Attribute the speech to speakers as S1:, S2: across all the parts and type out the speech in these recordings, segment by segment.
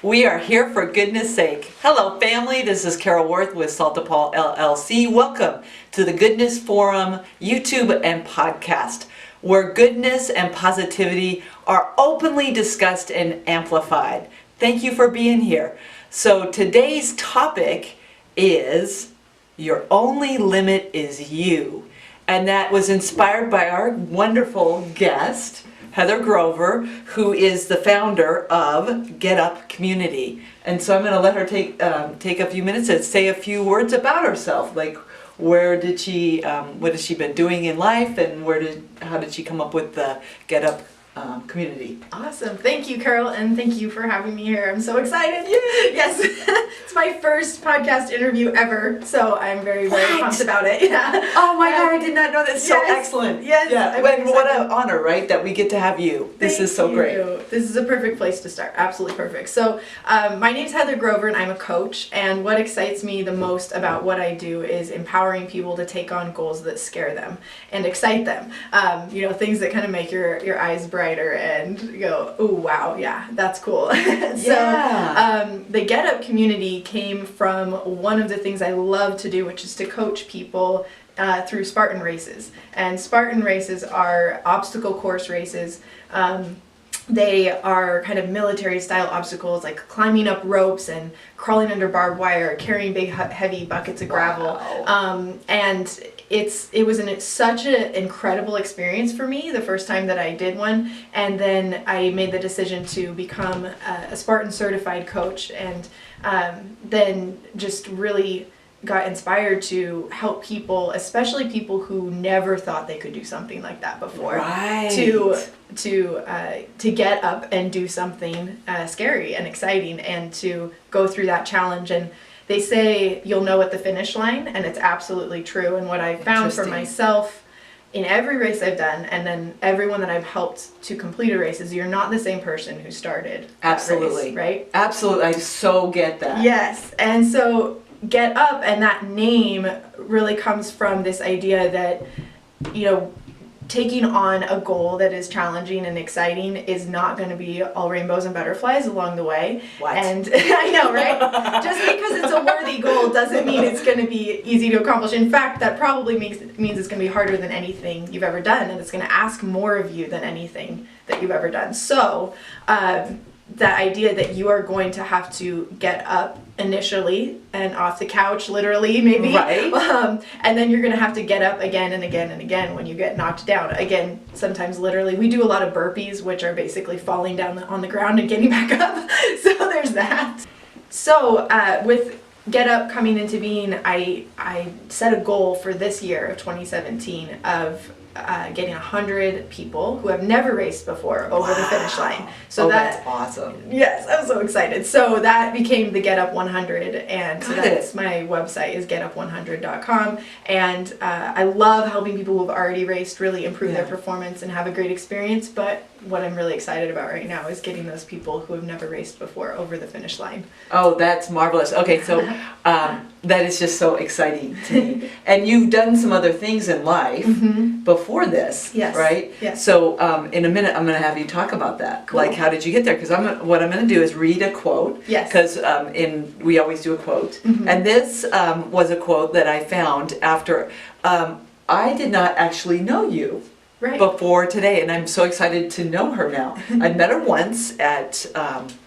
S1: We are here for goodness sake. Hello family, this is Carol Wirth with Paul LLC. Welcome to the Goodness Forum YouTube and podcast, where goodness and positivity are openly discussed and amplified. Thank you for being here. So today's topic is your only limit is you. And that was inspired by our wonderful guest, Heather Grover, who is the founder of Get Up Community. And so I'm going to let her take a few minutes and say a few words about herself, like where did she, what has she been doing in life, and how did she come up with the Get Up Community.
S2: Awesome. Thank you, Carol, and thank you for having me here. I'm so excited.
S1: Yay.
S2: Yes. It's my first podcast interview ever, so I'm very, very pumped about it. Yeah.
S1: Oh my God, I did not know that. So excellent.
S2: Yes.
S1: Yeah. What an honor, right, that we get to have you. This is so great.
S2: This is a perfect place to start. Absolutely perfect. So my name's Heather Grover, and I'm a coach, and what excites me the most about what I do is empowering people to take on goals that scare them and excite them. Things that kind of make your eyes bright and go, oh wow, yeah, that's cool. The Get Up community came from one of the things I love to do, which is to coach people through Spartan races. And Spartan races are obstacle course races. They are kind of military style obstacles, like climbing up ropes and crawling under barbed wire, carrying big heavy buckets of gravel.
S1: Wow.
S2: And it was such an incredible experience for me the first time that I did one, and then I made the decision to become a Spartan certified coach, and then just really got inspired to help people, especially people who never thought they could do something like that before,
S1: right,
S2: to get up and do something scary and exciting, and to go through that challenge. And they say you'll know at the finish line, and it's absolutely true. And what I found for myself in every race I've done, and then everyone that I've helped to complete a race, is you're not the same person who started
S1: absolutely
S2: that race, right?
S1: Absolutely. I so get that.
S2: Yes. And so Get Up, and that name really comes from this idea that, taking on a goal that is challenging and exciting is not going to be all rainbows and butterflies along the way.
S1: What?
S2: And I know, right? Just because it's a worthy goal doesn't mean it's going to be easy to accomplish. In fact, that probably means it's going to be harder than anything you've ever done, and it's going to ask more of you than anything that you've ever done. So, that idea that you are going to have to get up initially and off the couch, literally, maybe,
S1: right?
S2: And then you're going to have to get up again and again and again when you get knocked down. Again, sometimes literally. We do a lot of burpees, which are basically falling down on the ground and getting back up. So there's that. So with Get Up coming into being, I set a goal for this year of 2017 of getting 100 people who have never raced before over the finish line. So
S1: that's awesome.
S2: Yes, I'm so excited. So that became the Get Up 100, and so that's my website is getup100.com. And I love helping people who have already raced really improve their performance and have a great experience. But what I'm really excited about right now is getting those people who have never raced before over the finish line.
S1: Oh, that's marvelous. Okay, so that is just so exciting to me. And you've done some other things in life before this, right?
S2: Yes.
S1: So in a minute, I'm going to have you talk about that. Cool. Like, how did you get there? Because what I'm going to do is read a quote.
S2: Yes.
S1: Because we always do a quote. And this was a quote that I found after I did not actually know you.
S2: Right.
S1: Before today, and I'm so excited to know her now. I met her once at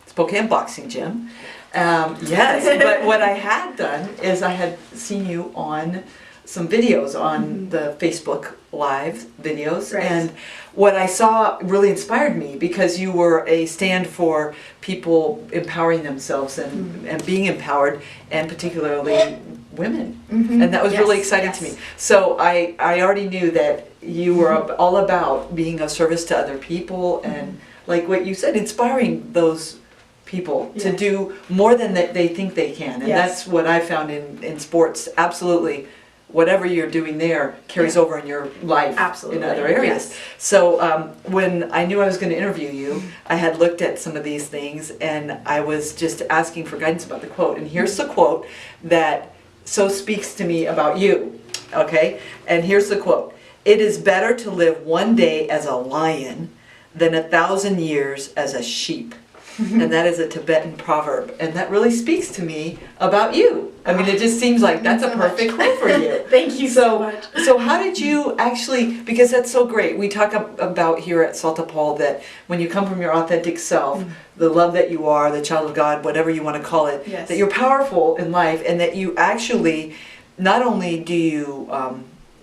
S1: Spokane Boxing Gym. Yes, but what I had done is I had seen you on some videos on the Facebook Live videos, and what I saw really inspired me because you were a stand for people empowering themselves and being empowered, and particularly women, and that was really exciting to me. So I already knew that you were all about being of service to other people, and like what you said, inspiring those people to do more than they think they can, and that's what I found in sports. Absolutely, whatever you're doing there carries over in your life in other areas. So when I knew I was going to interview you, I had looked at some of these things, and I was just asking for guidance about the quote. And here's the quote that so speaks to me about you, okay? And here's the quote. "It is better to live one day as a lion than 1,000 years as a sheep." and that is a Tibetan proverb, and that really speaks to me about you. I mean, it just seems like that's a perfect quote for you.
S2: Thank you so much.
S1: So how did you actually, because that's so great, we talk about here at Salt Paul that when you come from your authentic self, the love that you are, the child of God, whatever you want to call it,
S2: Yes.
S1: that you're powerful in life, and that you actually, not only do you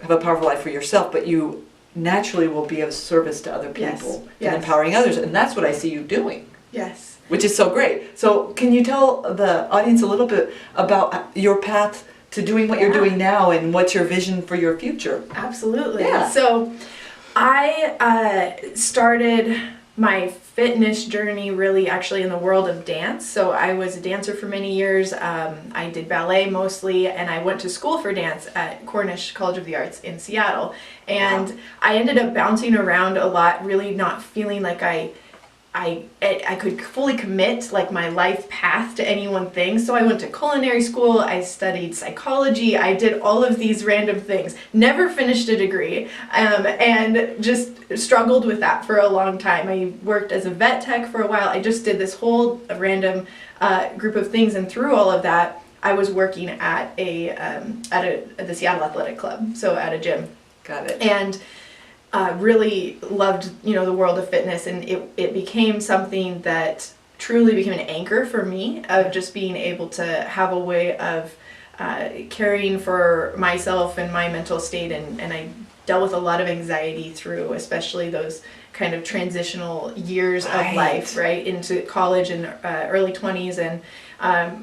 S1: have a powerful life for yourself, but you naturally will be of service to other people and empowering others, and that's what I see you doing.
S2: Yes.
S1: Which is so great. So can you tell the audience a little bit about your path to doing what you're doing now, and what's your vision for your future?
S2: Absolutely.
S1: Yeah.
S2: So I started my fitness journey really actually in the world of dance. So I was a dancer for many years. I did ballet mostly, and I went to school for dance at Cornish College of the Arts in Seattle. And I ended up bouncing around a lot, really not feeling like I could fully commit like my life path to any one thing. So I went to culinary school, I studied psychology, I did all of these random things, never finished a degree, and just struggled with that for a long time. I worked as a vet tech for a while. I just did this whole random group of things, and through all of that, I was working at the Seattle Athletic Club, so at a gym.
S1: Got it.
S2: And really loved, the world of fitness, and it became something that truly became an anchor for me of just being able to have a way of caring for myself and my mental state, and I dealt with a lot of anxiety through especially those kind of transitional years of life, right, into college and early 20s, and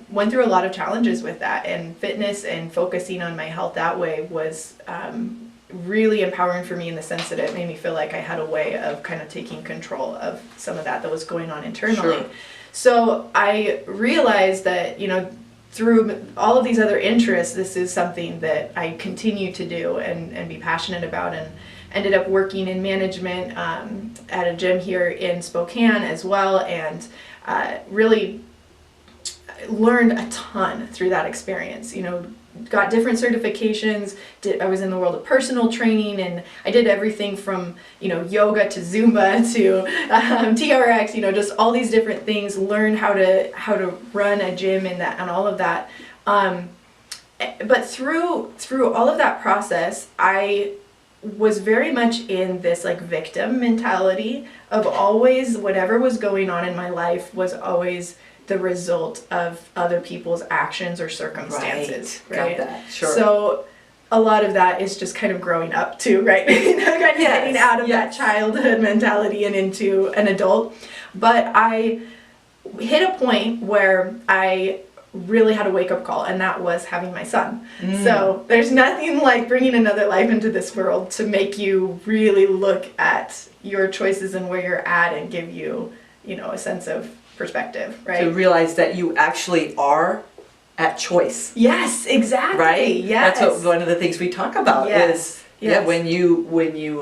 S2: went through a lot of challenges with that, and fitness and focusing on my health that way was really empowering for me in the sense that it made me feel like I had a way of kind of taking control of some of that was going on internally.
S1: Sure.
S2: So I realized that, through all of these other interests, this is something that I continue to do and be passionate about, and ended up working in management at a gym here in Spokane as well, and really learned a ton through that experience. Got different certifications. I was in the world of personal training, and I did everything from yoga to Zumba to TRX. Just all these different things. Learned how to run a gym and all of that. But through all of that process, I was very much in this like victim mentality of always whatever was going on in my life was always the result of other people's actions or circumstances, right?
S1: Got that. Sure.
S2: So a lot of that is just kind of growing up too, right? Kind of getting out of that childhood mentality and into an adult. But I hit a point where I really had a wake-up call, and that was having my son. So there's nothing like bringing another life into this world to make you really look at your choices and where you're at, and give you, a sense of perspective, right?
S1: To realize that you actually are at choice.
S2: Yes, exactly.
S1: Right?
S2: Yes.
S1: That's one of the things we talk about is when you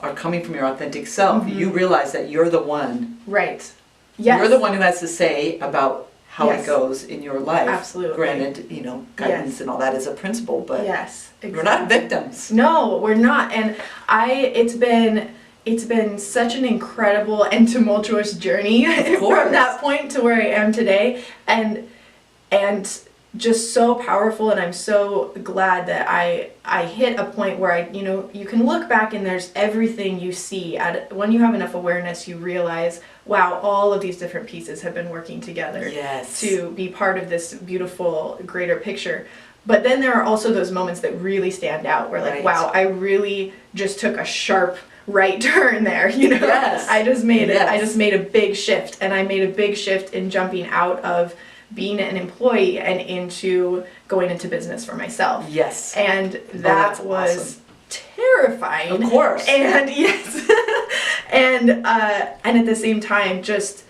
S1: are coming from your authentic self, you realize that you're the one.
S2: Right. Yes.
S1: You're the one who has to say about how it goes in your life.
S2: Absolutely.
S1: Granted, guidance and all that is a principle, but
S2: exactly.
S1: we're not victims.
S2: No, we're not. And it's been such an incredible and tumultuous journey from that point to where I am today, and just so powerful. And I'm so glad that I hit a point where you can look back and there's everything you see. When you have enough awareness, you realize, wow, all of these different pieces have been working together to be part of this beautiful, greater picture. But then there are also those moments that really stand out where wow, I really just took a sharp right turn there, I just made a big shift, and I made a big shift in jumping out of being an employee and into going into business for myself.
S1: Yes.
S2: And that was terrifying.
S1: Of course.
S2: And and at the same time, just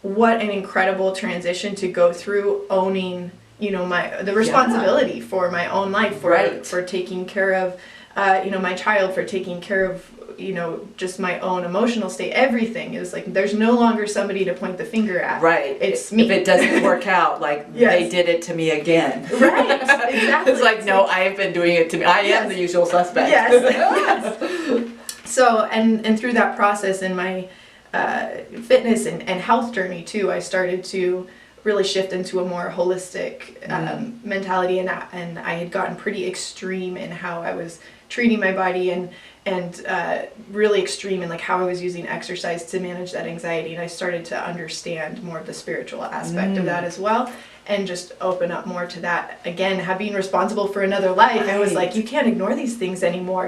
S2: what an incredible transition to go through, owning, the responsibility for my own life, for taking care of my child, for taking care of just my own emotional state. Everything is like there's no longer somebody to point the finger at. Right. It's me.
S1: If it doesn't work out, they did it to me again.
S2: Right. Exactly.
S1: It's like, no, I've been doing it to me. I am the usual suspect.
S2: Yes. So and through that process in my fitness and health journey too, I started to really shift into a more holistic mentality, and I had gotten pretty extreme in how I was treating my body, and really extreme in like how I was using exercise to manage that anxiety. And I started to understand more of the spiritual aspect of that as well, and just open up more to that. Again, being responsible for another life, I was like, you can't ignore these things anymore.